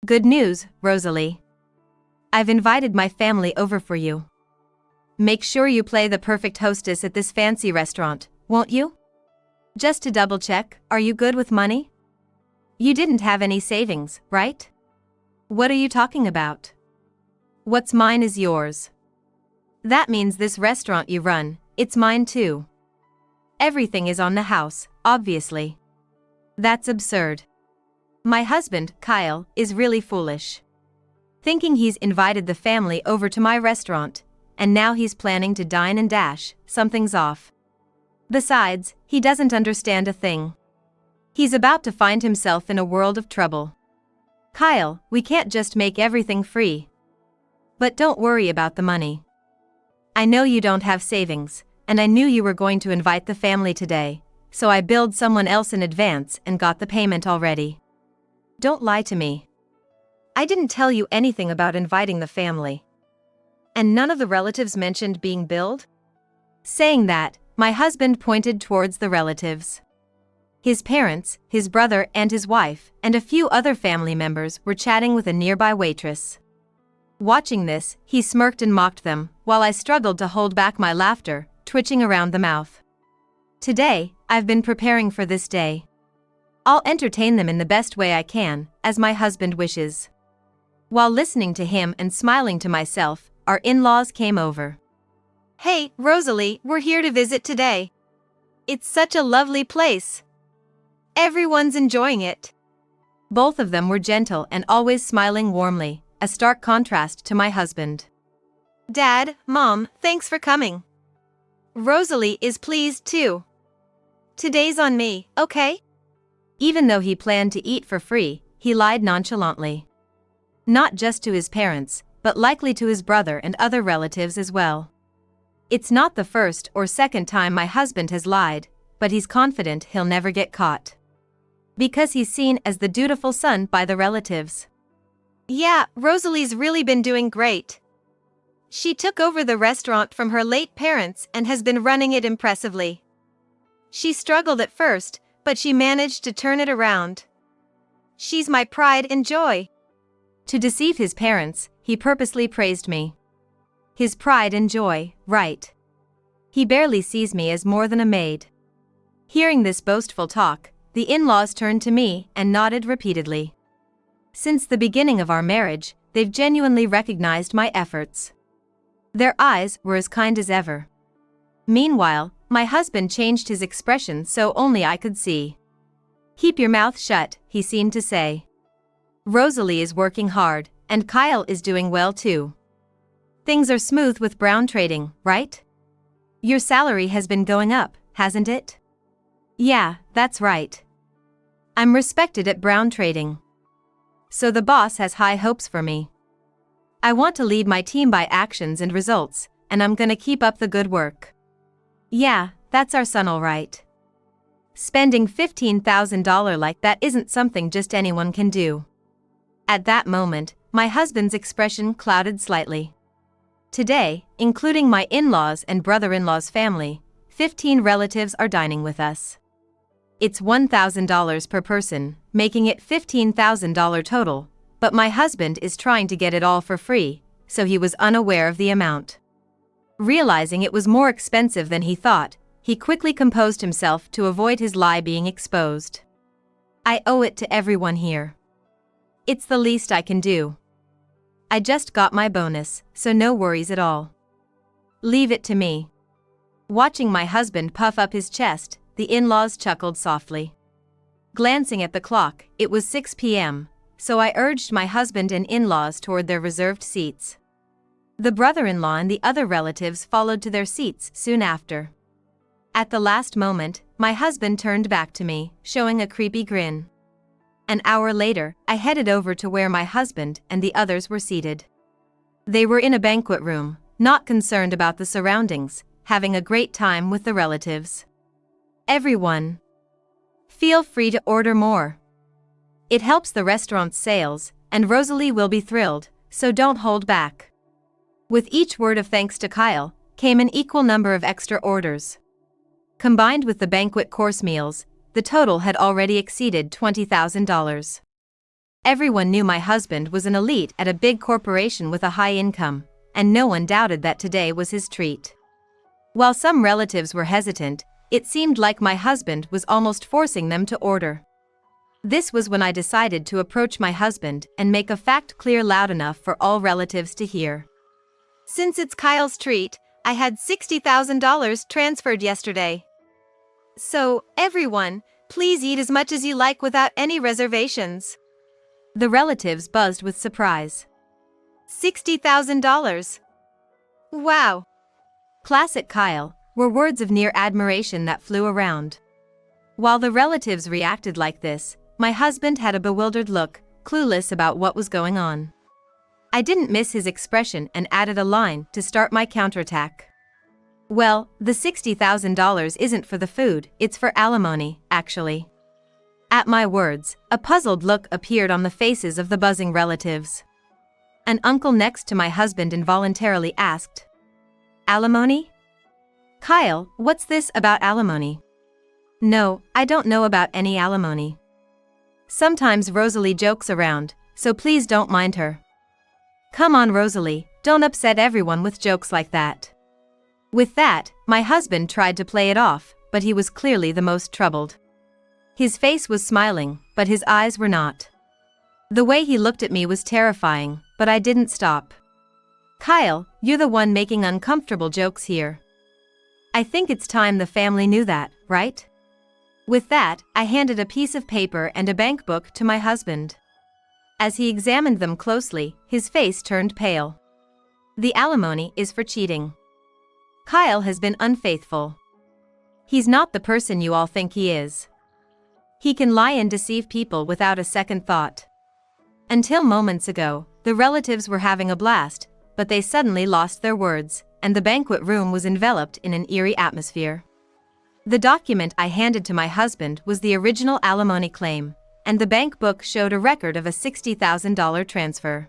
Good news, Rosalie. I've invited my family over for you. Make sure you play the perfect hostess at this fancy restaurant, won't you? Just to double check, are you good with money? You didn't have any savings, right? What are you talking about? What's mine is yours. That means this restaurant you run, it's mine too. Everything is on the house, obviously. That's absurd. My husband, Kyle, is really foolish. Thinking he's invited the family over to my restaurant, and now he's planning to dine and dash, something's off. Besides, he doesn't understand a thing. He's about to find himself in a world of trouble. Kyle, we can't just make everything free. But don't worry about the money. I know you don't have savings, and I knew you were going to invite the family today, so I billed someone else in advance and got the payment already. Don't lie to me. I didn't tell you anything about inviting the family. And none of the relatives mentioned being billed? Saying that, my husband pointed towards the relatives. His parents, his brother and his wife, and a few other family members were chatting with a nearby waitress. Watching this, he smirked and mocked them, while I struggled to hold back my laughter, twitching around the mouth. Today, I've been preparing for this day. I'll entertain them in the best way I can, as my husband wishes. While listening to him and smiling to myself, our in-laws came over. Hey, Rosalie, we're here to visit today. It's such a lovely place. Everyone's enjoying it. Both of them were gentle and always smiling warmly, a stark contrast to my husband. Dad, Mom, thanks for coming. Rosalie is pleased too. Today's on me, okay? Even though he planned to eat for free, he lied nonchalantly. Not just to his parents, but likely to his brother and other relatives as well. It's not the first or second time my husband has lied, but he's confident he'll never get caught. Because he's seen as the dutiful son by the relatives. Yeah, Rosalie's really been doing great. She took over the restaurant from her late parents and has been running it impressively. She struggled at first, but she managed to turn it around. She's my pride and joy. To deceive his parents, he purposely praised me. His pride and joy, right. He barely sees me as more than a maid. Hearing this boastful talk, the in-laws turned to me and nodded repeatedly. Since the beginning of our marriage, they've genuinely recognized my efforts. Their eyes were as kind as ever. Meanwhile, my husband changed his expression so only I could see. Keep your mouth shut, he seemed to say. Rosalie is working hard, and Kyle is doing well too. Things are smooth with Brown Trading, right? Your salary has been going up, hasn't it? Yeah, that's right. I'm respected at Brown Trading. So the boss has high hopes for me. I want to lead my team by actions and results, and I'm gonna keep up the good work. Yeah, that's our son all right. Spending $15,000 like that isn't something just anyone can do. At that moment, my husband's expression clouded slightly. Today, including my in-laws and brother-in-law's family, 15 relatives are dining with us. It's $1,000 per person, making it $15,000 total, but my husband is trying to get it all for free, so he was unaware of the amount. Realizing it was more expensive than he thought, he quickly composed himself to avoid his lie being exposed. I owe it to everyone here. It's the least I can do. I just got my bonus, so no worries at all. Leave it to me. Watching my husband puff up his chest, the in-laws chuckled softly. Glancing at the clock, it was 6 p.m., so I urged my husband and in-laws toward their reserved seats. The brother-in-law and the other relatives followed to their seats soon after. At the last moment, my husband turned back to me, showing a creepy grin. An hour later, I headed over to where my husband and the others were seated. They were in a banquet room, not concerned about the surroundings, having a great time with the relatives. Everyone, feel free to order more. It helps the restaurant's sales, and Rosalie will be thrilled, so don't hold back. With each word of thanks to Kyle, came an equal number of extra orders. Combined with the banquet course meals, the total had already exceeded $20,000. Everyone knew my husband was an elite at a big corporation with a high income, and no one doubted that today was his treat. While some relatives were hesitant, it seemed like my husband was almost forcing them to order. This was when I decided to approach my husband and make a fact clear loud enough for all relatives to hear. Since it's Kyle's treat, I had $60,000 transferred yesterday. So, everyone, please eat as much as you like without any reservations. The relatives buzzed with surprise. $60,000. Wow. Classic Kyle, were words of near admiration that flew around. While the relatives reacted like this, my husband had a bewildered look, clueless about what was going on. I didn't miss his expression and added a line to start my counterattack. Well, the $60,000 isn't for the food, it's for alimony, actually. At my words, a puzzled look appeared on the faces of the buzzing relatives. An uncle next to my husband involuntarily asked, "Alimony? Kyle, what's this about alimony?" "No, I don't know about any alimony. Sometimes Rosalie jokes around, so please don't mind her." "Come on, Rosalie, don't upset everyone with jokes like that." With that, my husband tried to play it off, but he was clearly the most troubled. His face was smiling, but his eyes were not. The way he looked at me was terrifying, but I didn't stop. "Kyle, you're the one making uncomfortable jokes here. I think it's time the family knew that, right?" With that, I handed a piece of paper and a bank book to my husband. As he examined them closely, his face turned pale. "The alimony is for cheating. Kyle has been unfaithful. He's not the person you all think he is. He can lie and deceive people without a second thought." Until moments ago, the relatives were having a blast, but they suddenly lost their words, and the banquet room was enveloped in an eerie atmosphere. The document I handed to my husband was the original alimony claim, and the bank book showed a record of a $60,000 transfer.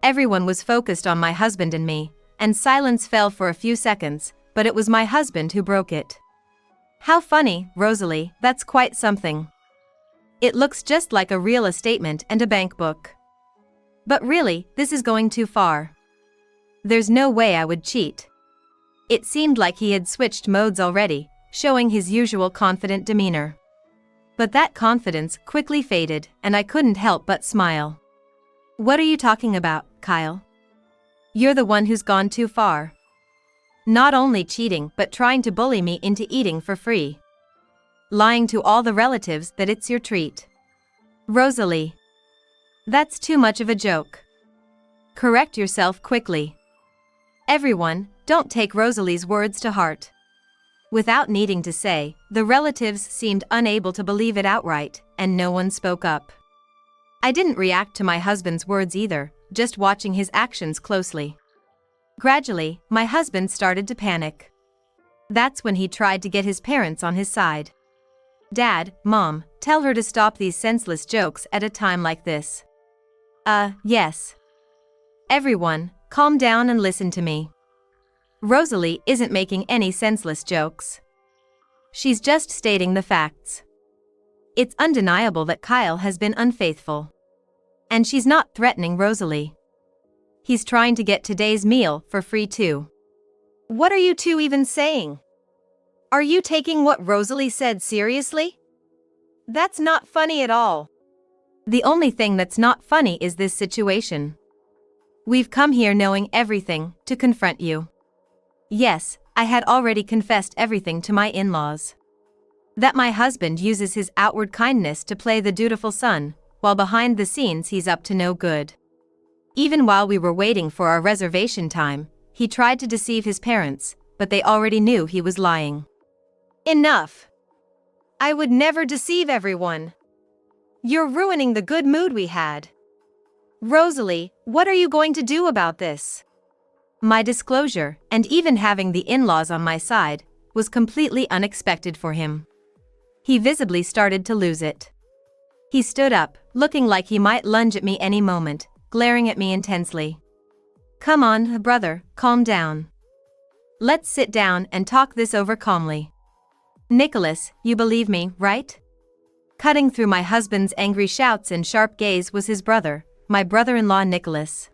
Everyone was focused on my husband and me, and silence fell for a few seconds, but it was my husband who broke it. "How funny, Rosalie, that's quite something. It looks just like a real estate and a bank book. But really, this is going too far. There's no way I would cheat." It seemed like he had switched modes already, showing his usual confident demeanor. But that confidence quickly faded, and I couldn't help but smile. "What are you talking about, Kyle? You're the one who's gone too far. Not only cheating but trying to bully me into eating for free. Lying to all the relatives that it's your treat. Rosalie. That's too much of a joke. Correct yourself quickly. Everyone, don't take Rosalie's words to heart." Without needing to say, the relatives seemed unable to believe it outright, and no one spoke up. I didn't react to my husband's words either, just watching his actions closely. Gradually, my husband started to panic. That's when he tried to get his parents on his side. "Dad, Mom, tell her to stop these senseless jokes at a time like this." Yes. Everyone, calm down and listen to me. Rosalie isn't making any senseless jokes. She's just stating the facts. It's undeniable that Kyle has been unfaithful. And she's not threatening Rosalie. He's trying to get today's meal for free too. What are you two even saying? Are you taking what Rosalie said seriously? That's not funny at all. The only thing that's not funny is this situation. We've come here knowing everything, to confront you. Yes, I had already confessed everything to my in-laws. That my husband uses his outward kindness to play the dutiful son, while behind the scenes he's up to no good. Even while we were waiting for our reservation time, he tried to deceive his parents, but they already knew he was lying. Enough! I would never deceive everyone. You're ruining the good mood we had. Rosalie, what are you going to do about this? My disclosure, and even having the in-laws on my side, was completely unexpected for him. He visibly started to lose it. He stood up, looking like he might lunge at me any moment, glaring at me intensely. "Come on, brother, calm down. Let's sit down and talk this over calmly. Nicholas, you believe me, right? Cutting through my husband's angry shouts and sharp gaze was his brother, my brother-in-law Nicholas.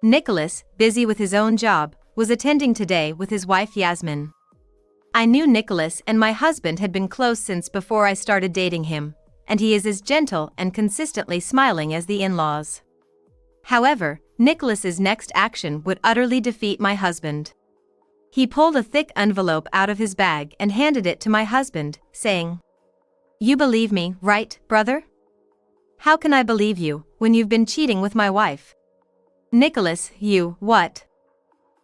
Nicholas, busy with his own job, was attending today with his wife Yasmin. I knew Nicholas and my husband had been close since before I started dating him, and he is as gentle and consistently smiling as the in-laws. However, Nicholas's next action would utterly defeat my husband. He pulled a thick envelope out of his bag and handed it to my husband, saying, "You believe me, right, brother? How can I believe you, when you've been cheating with my wife?" "Nicholas, what?"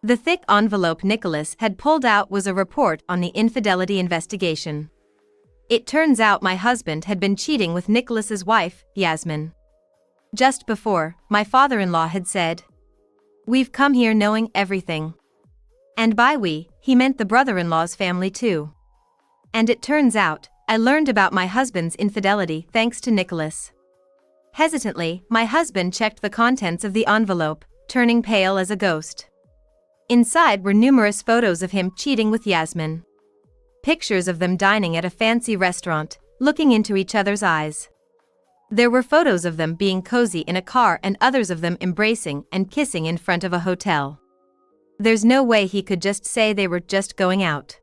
The thick envelope Nicholas had pulled out was a report on the infidelity investigation. It turns out my husband had been cheating with Nicholas's wife, Yasmin. Just before, my father-in-law had said, "We've come here knowing everything." And by we, he meant the brother-in-law's family too. And it turns out, I learned about my husband's infidelity thanks to Nicholas. Hesitantly, my husband checked the contents of the envelope, turning pale as a ghost. Inside were numerous photos of him cheating with Yasmin. Pictures of them dining at a fancy restaurant, looking into each other's eyes. There were photos of them being cozy in a car and others of them embracing and kissing in front of a hotel. There's no way he could just say they were just going out.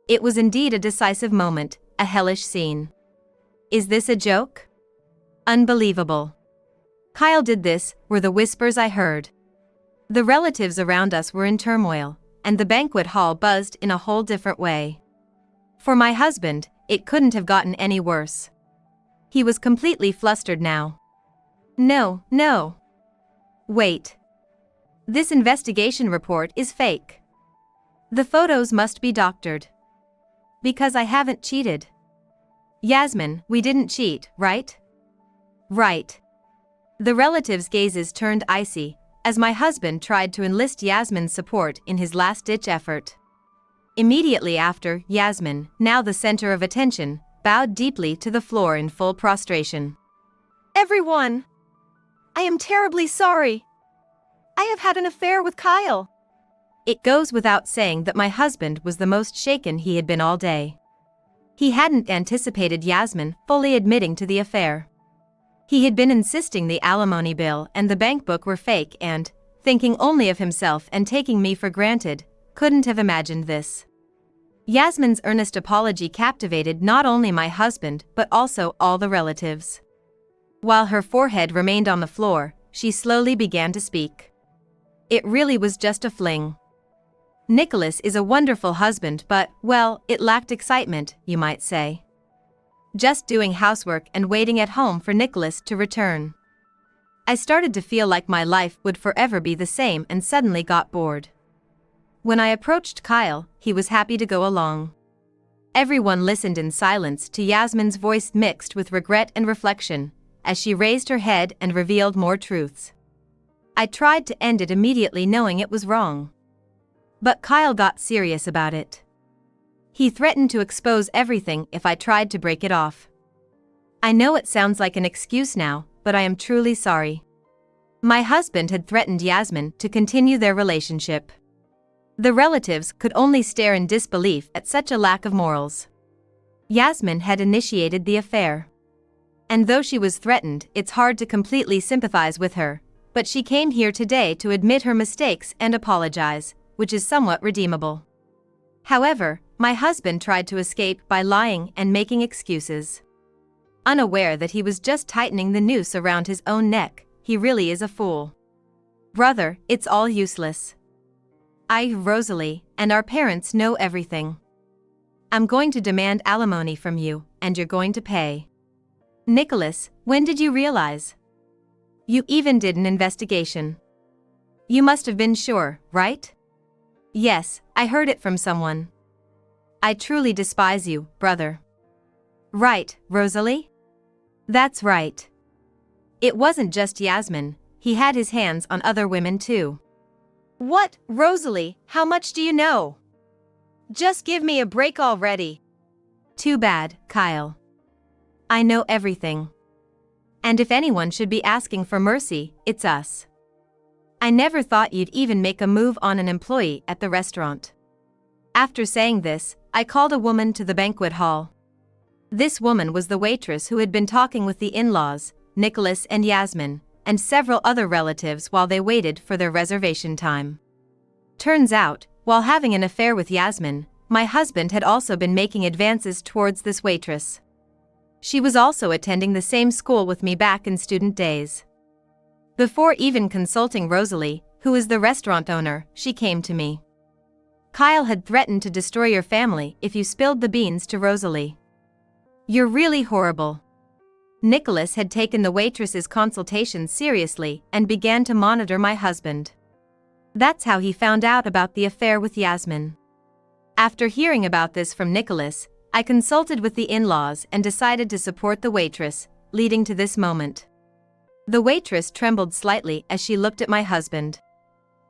It was indeed a decisive moment, a hellish scene. Is this a joke? Unbelievable. Kyle did this, were the whispers I heard. The relatives around us were in turmoil, and the banquet hall buzzed in a whole different way. For my husband, it couldn't have gotten any worse. He was completely flustered now. No. Wait. This investigation report is fake. The photos must be doctored. Because I haven't cheated. Yasmin, we didn't cheat, right? Right. The relatives' gazes turned icy, as my husband tried to enlist Yasmin's support in his last-ditch effort. Immediately after, Yasmin, now the center of attention, bowed deeply to the floor in full prostration. "Everyone! I am terribly sorry. I have had an affair with Kyle." It goes without saying that my husband was the most shaken he had been all day. He hadn't anticipated Yasmin fully admitting to the affair. He had been insisting the alimony bill and the bank book were fake and, thinking only of himself and taking me for granted, couldn't have imagined this. Yasmin's earnest apology captivated not only my husband but also all the relatives. While her forehead remained on the floor, she slowly began to speak. "It really was just a fling. Nicholas is a wonderful husband but, well, it lacked excitement, you might say. Just doing housework and waiting at home for Nicholas to return. I started to feel like my life would forever be the same and suddenly got bored. When I approached Kyle, he was happy to go along." Everyone listened in silence to Yasmin's voice mixed with regret and reflection, as she raised her head and revealed more truths. I tried to end it immediately knowing it was wrong. But Kyle got serious about it. He threatened to expose everything if I tried to break it off. I know it sounds like an excuse now, but I am truly sorry. My husband had threatened Yasmin to continue their relationship. The relatives could only stare in disbelief at such a lack of morals. Yasmin had initiated the affair. And though she was threatened, it's hard to completely sympathize with her, but she came here today to admit her mistakes and apologize, which is somewhat redeemable. However, my husband tried to escape by lying and making excuses. Unaware that he was just tightening the noose around his own neck, he really is a fool. Brother, it's all useless. Rosalie, and our parents know everything. I'm going to demand alimony from you, and you're going to pay. Nicholas, when did you realize? You even did an investigation. You must have been sure, right? Yes, I heard it from someone. I truly despise you, brother. Right, Rosalie? That's right. It wasn't just Yasmin, he had his hands on other women too. What, Rosalie, how much do you know? Just give me a break already. Too bad, Kyle. I know everything. And if anyone should be asking for mercy, it's us. I never thought you'd even make a move on an employee at the restaurant. After saying this, I called a woman to the banquet hall. This woman was the waitress who had been talking with the in-laws, Nicholas and Yasmin, and several other relatives while they waited for their reservation time. Turns out, while having an affair with Yasmin, my husband had also been making advances towards this waitress. She was also attending the same school with me back in student days. Before even consulting Rosalie, who is the restaurant owner, she came to me. Kyle had threatened to destroy your family if you spilled the beans to Rosalie. You're really horrible. Nicholas had taken the waitress's consultation seriously and began to monitor my husband. That's how he found out about the affair with Yasmin. After hearing about this from Nicholas, I consulted with the in-laws and decided to support the waitress, leading to this moment. The waitress trembled slightly as she looked at my husband.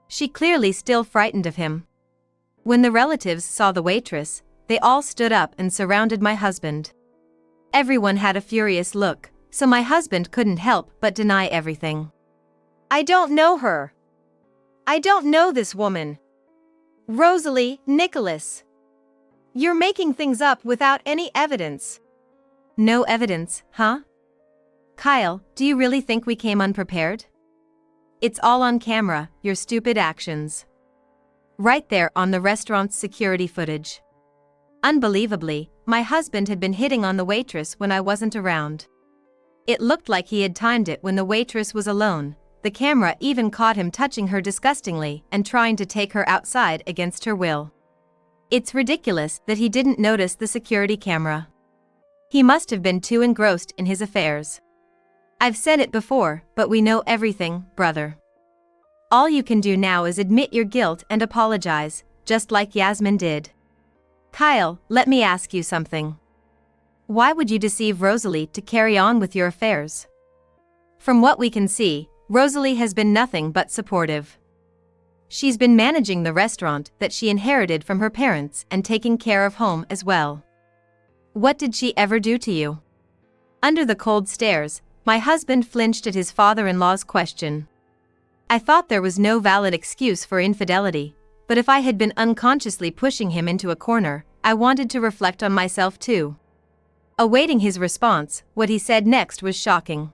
She clearly still frightened of him. When the relatives saw the waitress, they all stood up and surrounded my husband. Everyone had a furious look, so my husband couldn't help but deny everything. I don't know her. I don't know this woman. Rosalie, Nicholas. You're making things up without any evidence. No evidence, huh? Kyle, do you really think we came unprepared? It's all on camera, your stupid actions. Right there on the restaurant's security footage. Unbelievably, my husband had been hitting on the waitress when I wasn't around. It looked like he had timed it when the waitress was alone. The camera even caught him touching her disgustingly and trying to take her outside against her will. It's ridiculous that he didn't notice the security camera. He must have been too engrossed in his affairs. I've said it before, but we know everything, brother. All you can do now is admit your guilt and apologize, just like Yasmin did. Kyle, let me ask you something. Why would you deceive Rosalie to carry on with your affairs? From what we can see, Rosalie has been nothing but supportive. She's been managing the restaurant that she inherited from her parents and taking care of home as well. What did she ever do to you? Under the cold stares, my husband flinched at his father-in-law's question. I thought there was no valid excuse for infidelity, but if I had been unconsciously pushing him into a corner, I wanted to reflect on myself too. Awaiting his response, what he said next was shocking.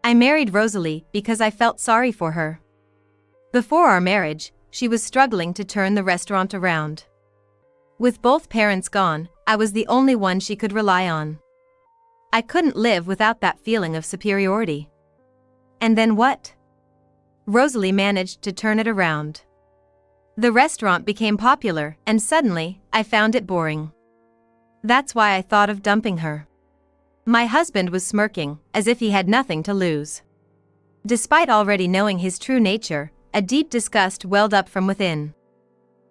I married Rosalie because I felt sorry for her. Before our marriage, she was struggling to turn the restaurant around. With both parents gone, I was the only one she could rely on. I couldn't live without that feeling of superiority. And then what? Rosalie managed to turn it around. The restaurant became popular, and suddenly, I found it boring. That's why I thought of dumping her. My husband was smirking, as if he had nothing to lose. Despite already knowing his true nature, a deep disgust welled up from within.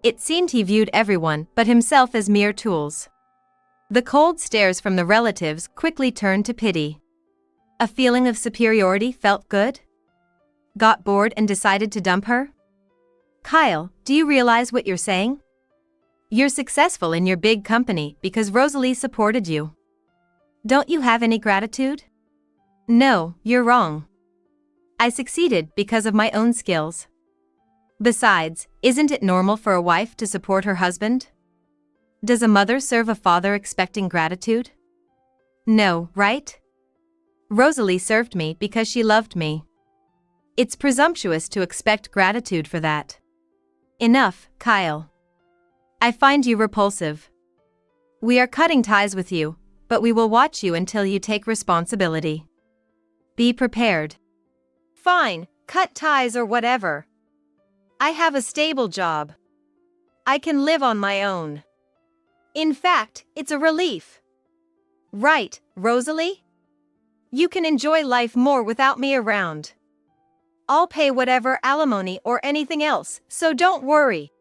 It seemed he viewed everyone but himself as mere tools. The cold stares from the relatives quickly turned to pity. A feeling of superiority felt good? Got bored and decided to dump her? Kyle, do you realize what you're saying? You're successful in your big company because Rosalie supported you. Don't you have any gratitude? No, you're wrong. I succeeded because of my own skills. Besides, isn't it normal for a wife to support her husband? Does a mother serve a father expecting gratitude? No, right? Rosalie served me because she loved me. It's presumptuous to expect gratitude for that. Enough, Kyle. I find you repulsive. We are cutting ties with you, but we will watch you until you take responsibility. Be prepared. Fine, cut ties or whatever. I have a stable job. I can live on my own. In fact, it's a relief. Right, Rosalie? You can enjoy life more without me around. I'll pay whatever alimony or anything else, so don't worry.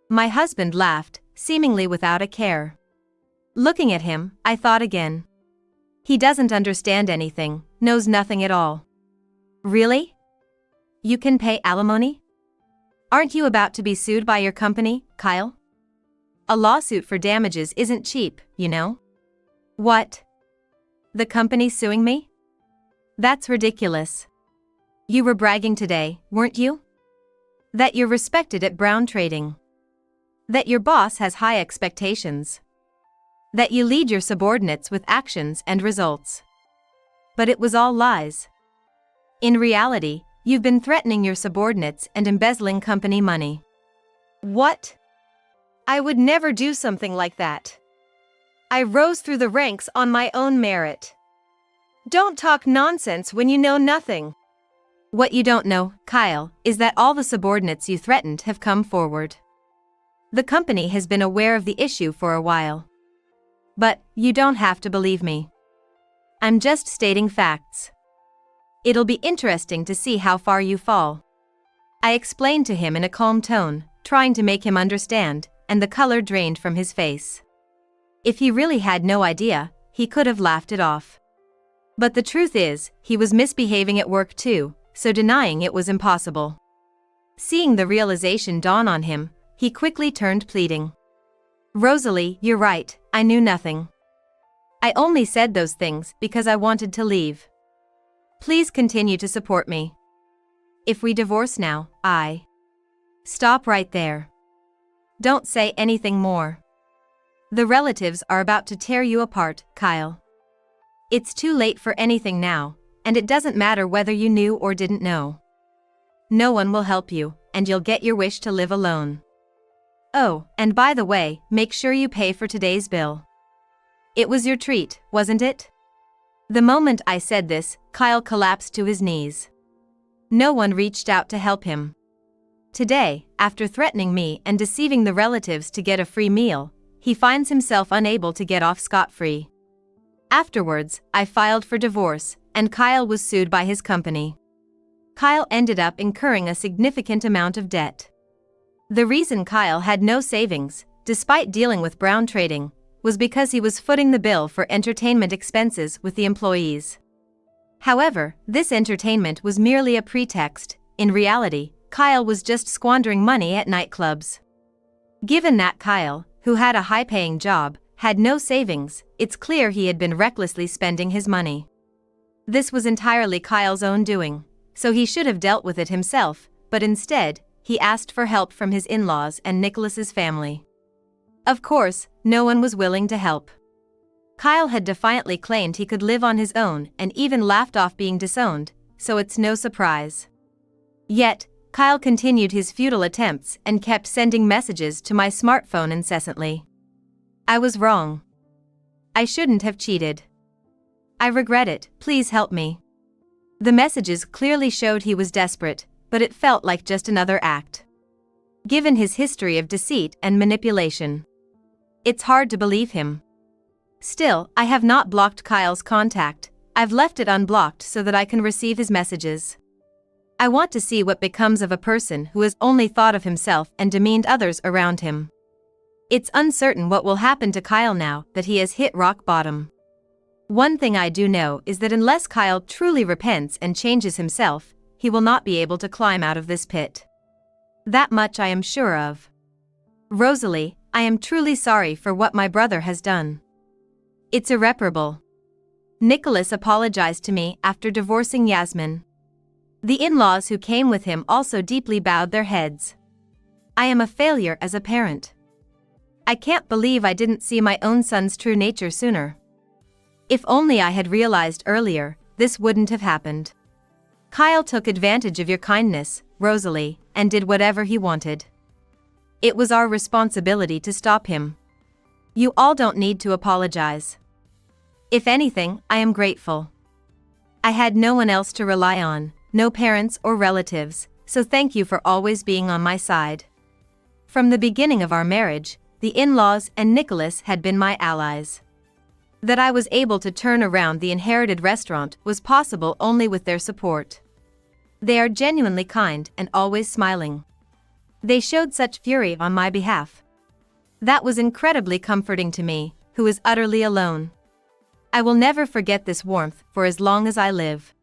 My husband laughed, seemingly without a care. Looking at him, I thought again. He doesn't understand anything, knows nothing at all. Really? You can pay alimony? Aren't you about to be sued by your company, Kyle? A lawsuit for damages isn't cheap, you know? What? The company's suing me? That's ridiculous. You were bragging today, weren't you? That you're respected at Brown Trading. That your boss has high expectations. That you lead your subordinates with actions and results. But it was all lies. In reality, you've been threatening your subordinates and embezzling company money. What? I would never do something like that. I rose through the ranks on my own merit. Don't talk nonsense when you know nothing. What you don't know, Kyle, is that all the subordinates you threatened have come forward. The company has been aware of the issue for a while. But you don't have to believe me. I'm just stating facts. It'll be interesting to see how far you fall. I explained to him in a calm tone, trying to make him understand, and the color drained from his face. If he really had no idea, he could have laughed it off. But the truth is, he was misbehaving at work too, so denying it was impossible. Seeing the realization dawn on him, he quickly turned pleading. Rosalie, you're right, I knew nothing. I only said those things because I wanted to leave. Please continue to support me. If we divorce now, Stop right there. Don't say anything more. The relatives are about to tear you apart, Kyle. It's too late for anything now, and it doesn't matter whether you knew or didn't know. No one will help you, and you'll get your wish to live alone. Oh, and by the way, make sure you pay for today's bill. It was your treat, wasn't it? The moment I said this, Kyle collapsed to his knees. No one reached out to help him. Today, after threatening me and deceiving the relatives to get a free meal, he finds himself unable to get off scot-free. Afterwards, I filed for divorce, and Kyle was sued by his company. Kyle ended up incurring a significant amount of debt. The reason Kyle had no savings, despite dealing with brown trading, was because he was footing the bill for entertainment expenses with the employees. However, this entertainment was merely a pretext. In reality, Kyle was just squandering money at nightclubs. Given that Kyle, who had a high-paying job, had no savings, it's clear he had been recklessly spending his money. This was entirely Kyle's own doing, so he should have dealt with it himself, but instead, he asked for help from his in-laws and Nicholas's family. Of course, no one was willing to help. Kyle had defiantly claimed he could live on his own and even laughed off being disowned, so it's no surprise. Yet, Kyle continued his futile attempts and kept sending messages to my smartphone incessantly. I was wrong. I shouldn't have cheated. I regret it, please help me. The messages clearly showed he was desperate, but it felt like just another act. Given his history of deceit and manipulation, it's hard to believe him. Still, I have not blocked Kyle's contact. I've left it unblocked so that I can receive his messages. I want to see what becomes of a person who has only thought of himself and demeaned others around him. It's uncertain what will happen to Kyle now that he has hit rock bottom. One thing I do know is that unless Kyle truly repents and changes himself, he will not be able to climb out of this pit. That much I am sure of. Rosalie, I am truly sorry for what my brother has done. It's irreparable. Nicholas apologized to me after divorcing Yasmin. The in-laws who came with him also deeply bowed their heads. I am a failure as a parent. I can't believe I didn't see my own son's true nature sooner. If only I had realized earlier, this wouldn't have happened. Kyle took advantage of your kindness, Rosalie, and did whatever he wanted. It was our responsibility to stop him. You all don't need to apologize. If anything, I am grateful. I had no one else to rely on, no parents or relatives, so thank you for always being on my side. From the beginning of our marriage, the in-laws and Nicholas had been my allies. That I was able to turn around the inherited restaurant was possible only with their support. They are genuinely kind and always smiling. They showed such fury on my behalf. That was incredibly comforting to me, who is utterly alone. I will never forget this warmth for as long as I live.